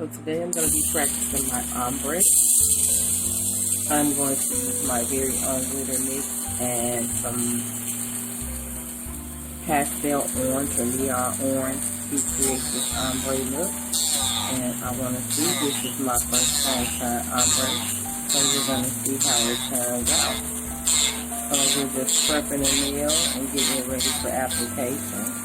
So today I'm going to be practicing my ombre. I'm going to use my very own glitter mix and some pastel orange or neon orange to create this ombre look. And I want to see, this is my first time trying ombre, so we're going to see how it turns out. So we're just prepping the nail and getting it ready for application.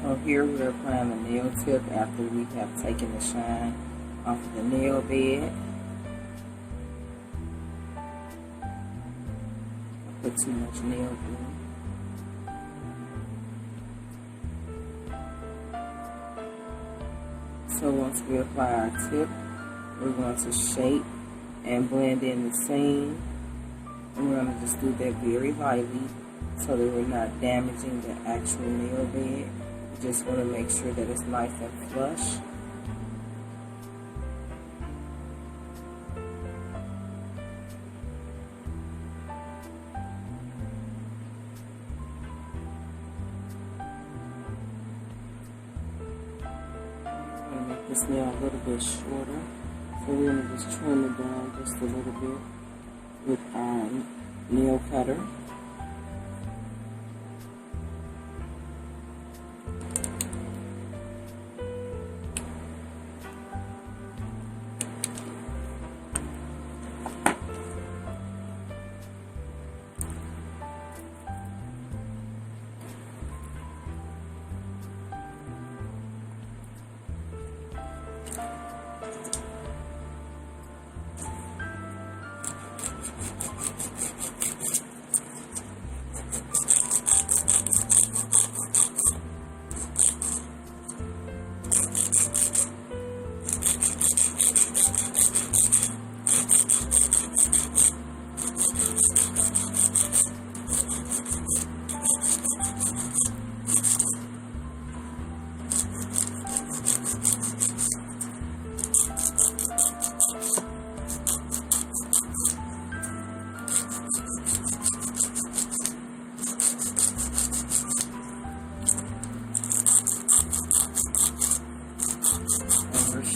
So here we're applying the nail tip after we have taken the shine off of the nail bed. Put too much nail glue. So once we apply our tip, we're going to shape and blend in the seam. And we're going to just do that very lightly so that we're not damaging the actual nail bed. Just want to make sure that it's nice and flush. I'm going to make this nail a little bit shorter. So we're going to just trim it down just a little bit with our nail cutter.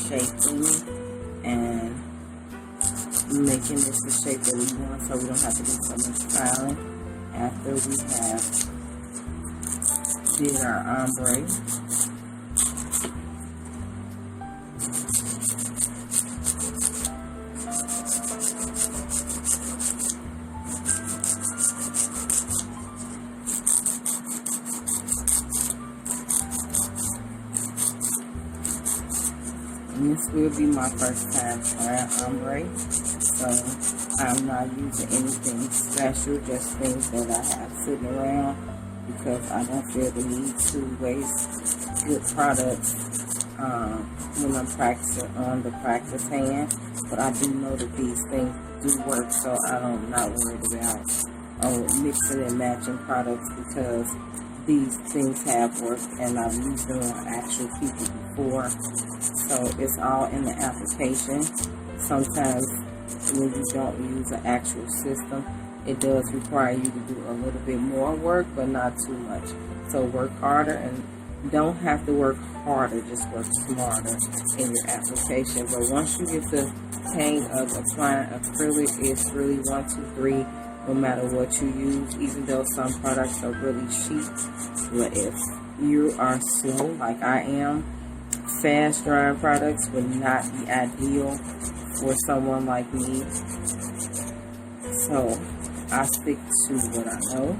Shaping and making this the shape that we want, so we don't have to do so much styling after we have did our ombre. And this will be my first time trying ombre, so I'm not using anything special, just things that I have sitting around, because I don't feel the need to waste good products when I'm practicing on the practice hand. But I do know that these things do work, so I'm not worried about mixing and matching products, because these things have worked and I've used them on actual people before. So it's all in the application. Sometimes when you don't use an actual system, it does require you to do a little bit more work, but not too much. So work harder and don't have to work harder, just work smarter in your application. But once you get the hang of applying acrylic, it's really 1, 2, 3, no matter what you use, even though some products are really cheap. But if you are slow, like I am, fast drying products would not be ideal for someone like me. So I stick to what I know,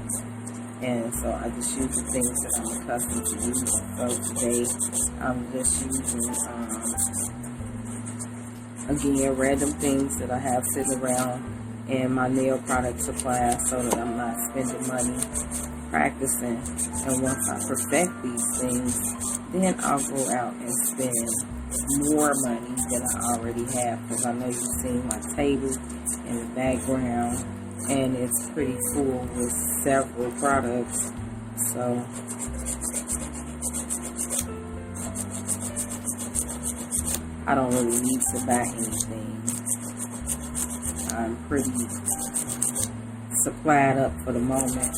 and so I just use the things that I'm accustomed to using. So today I'm just using again random things that I have sitting around in my nail product supply, so that I'm not spending money practicing. And once I perfect these things, then I'll go out and spend more money than I already have, because I know you've seen my table in the background, and it's pretty full with several products. So I don't really need to buy anything. I'm pretty supplied up for the moment.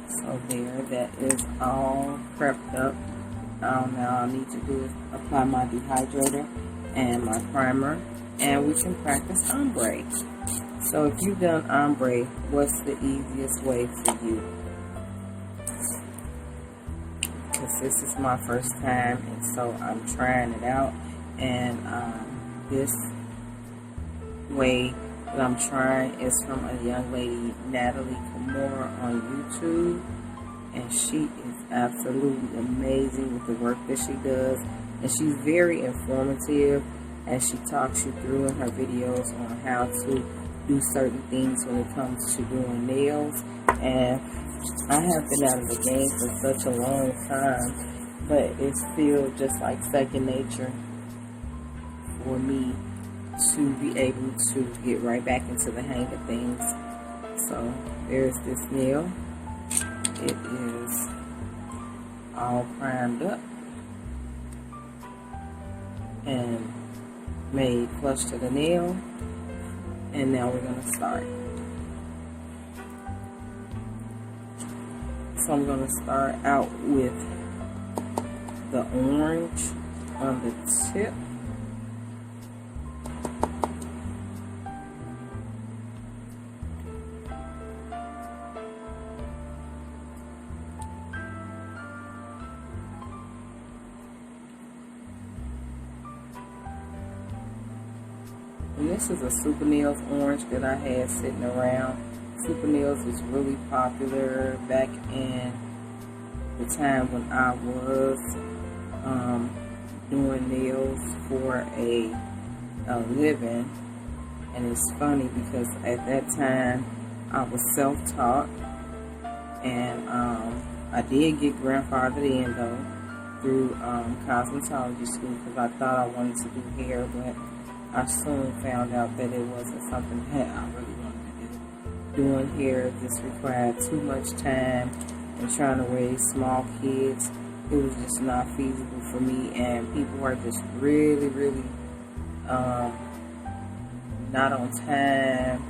So there, that is all prepped up. Now I need to do is apply my dehydrator and my primer, and we can practice ombre. So if you've done ombre, what's the easiest way for you? Because this is my first time, and so I'm trying it out, and this way that I'm trying is from a young lady, Camorna, on YouTube, and she is absolutely amazing with the work that she does, and she's very informative, and she talks you through in her videos on how to do certain things when it comes to doing nails. And I have been out of the game for such a long time, but it's still just like second nature for me to be able to get right back into the hang of things. So there's this nail. It is all primed up and made flush to the nail, and now we're going to start. So I'm going to start out with the orange on the tip. And this is a Super Nails orange that I had sitting around. Super Nails was really popular back in the time when I was doing nails for a living. And it's funny because at that time I was self-taught, and I did get grandfathered in though through cosmetology school, because I thought I wanted to do hair, but I soon found out that it wasn't something that I really wanted to do. Doing hair just required too much time, and trying to raise small kids, it was just not feasible for me. And people are just really, really not on time.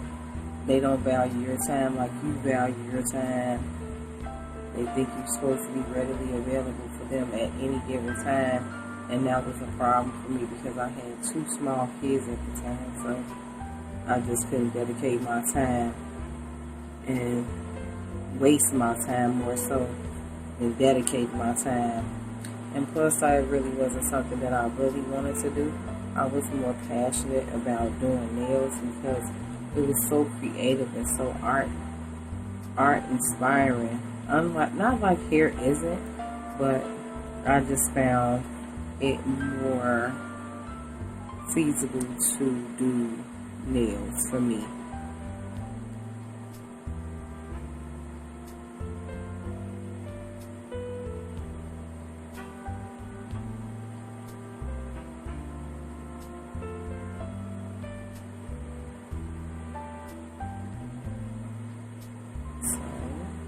They don't value your time like you value your time. They think you're supposed to be readily available for them at any given time. And that was a problem for me because I had 2 small kids at the time, so I just couldn't dedicate my time and waste my time more so than dedicate my time. And plus, I really wasn't something that I really wanted to do. I was more passionate about doing nails because it was so creative and so art inspiring. Unlike, not like hair isn't, but I just found it more feasible to do nails for me.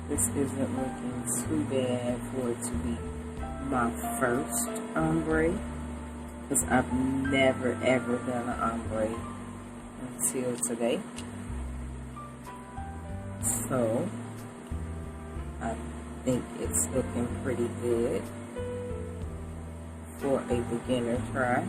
This isn't looking too bad for it to be my first ombre, because I've never ever done an ombre until today. So I think it's looking pretty good for a beginner try.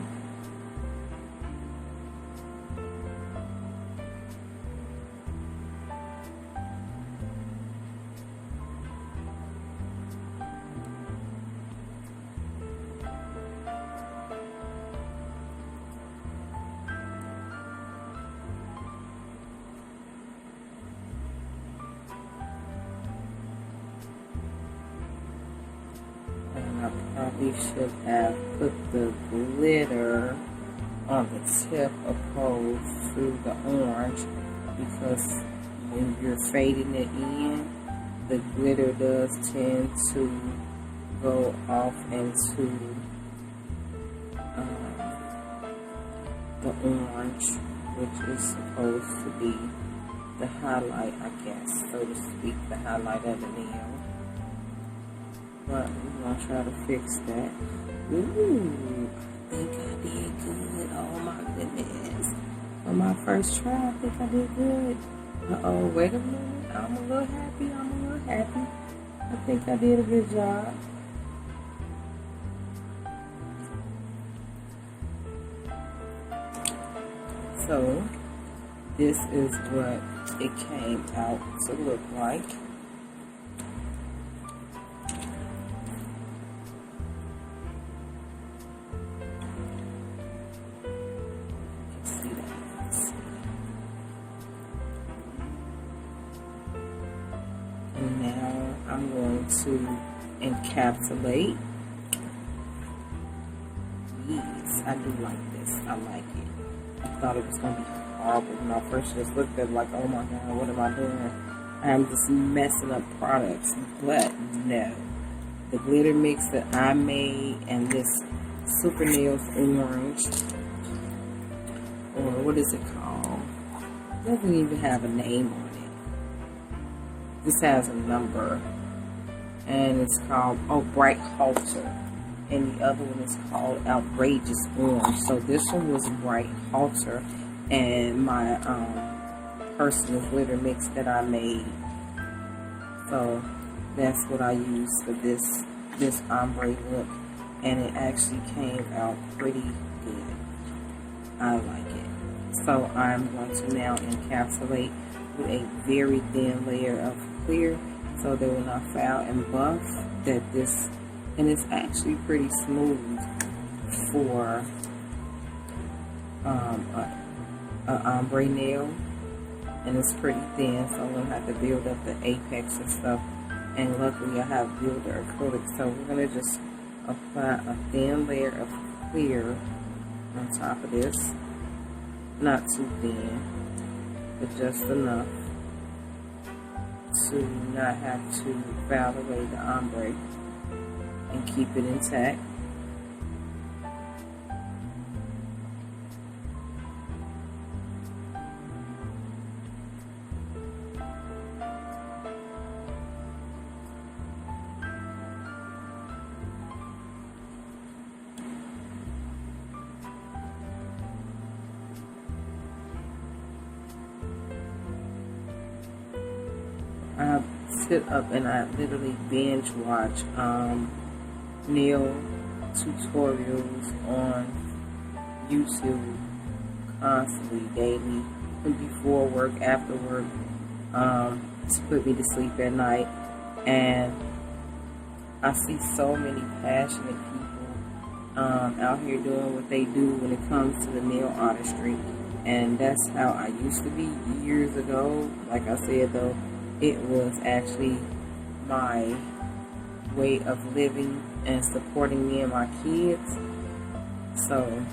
I probably should have put the glitter on the tip opposed to the orange, because when you're fading it in, the glitter does tend to go off into the orange, which is supposed to be the highlight, I guess, so to speak, the highlight of the nail. But we're gonna try to fix that. Ooh, I think I did good. Oh my goodness. For my first try, I think I did good. Uh-oh, wait a minute. I'm a little happy. I think I did a good job. So, this is what it came out to look like. And now I'm going to encapsulate. Yes, I do like this. I like it. I thought it was going to be horrible when I first just looked at it like, oh my god, what am I doing? I'm just messing up products. But no. The glitter mix that I made and this Super Nails orange, or what is it called? It doesn't even have a name on it. This has a number, and it's called Bright Halter, and the other one is called Outrageous Orange. So this one was Bright Halter, and my personal glitter mix that I made. So that's what I used for this ombre look, and it actually came out pretty good. I like it. So I'm going to now encapsulate with a very thin layer of clear, so that when I foul and buff, that this, and it's actually pretty smooth for a ombre nail, and it's pretty thin, so I'm gonna have to build up the apex and stuff. And luckily I have builder acrylic, so we're gonna just apply a thin layer of clear on top of this. Not too thin, but just enough to not have to foul away the ombre and keep it intact. I sit up and I literally binge watch nail tutorials on YouTube constantly, daily, before work, after work, to put me to sleep at night. And I see so many passionate people out here doing what they do when it comes to the nail artistry, and that's how I used to be years ago. Like I said though, it was actually my way of living and supporting me and my kids. So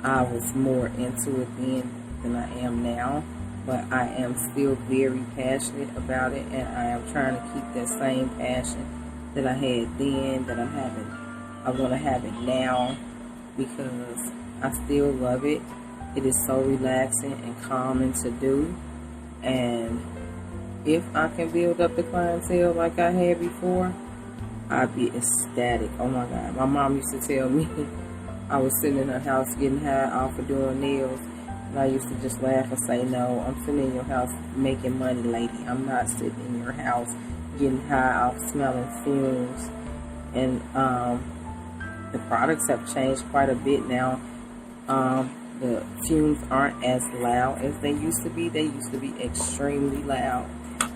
I was more into it then than I am now, but I am still very passionate about it, and I am trying to keep that same passion that I had then, that I'm having. I want to have it now, because I still love it. It is so relaxing and calming to do, and if I can build up the clientele like I had before, I'd be ecstatic. Oh my God. My mom used to tell me I was sitting in her house getting high off of doing nails. And I used to just laugh and say, no, I'm sitting in your house making money, lady. I'm not sitting in your house getting high off smelling fumes. And the products have changed quite a bit now. The fumes aren't as loud as they used to be. They used to be extremely loud.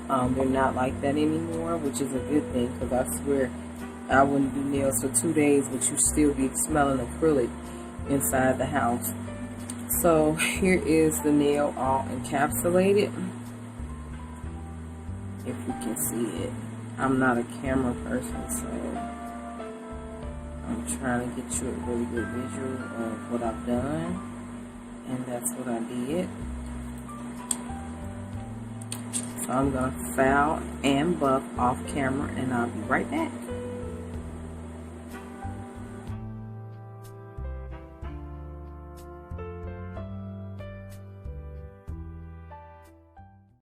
They're not like that anymore, which is a good thing, because I swear I wouldn't do nails for 2 days, but you still be smelling acrylic inside the house. So here is the nail all encapsulated, if you can see it. I'm not a camera person, so I'm trying to get you a really good visual of what I've done. And that's what I did. So I'm going to file and buff off camera, and I'll be right back.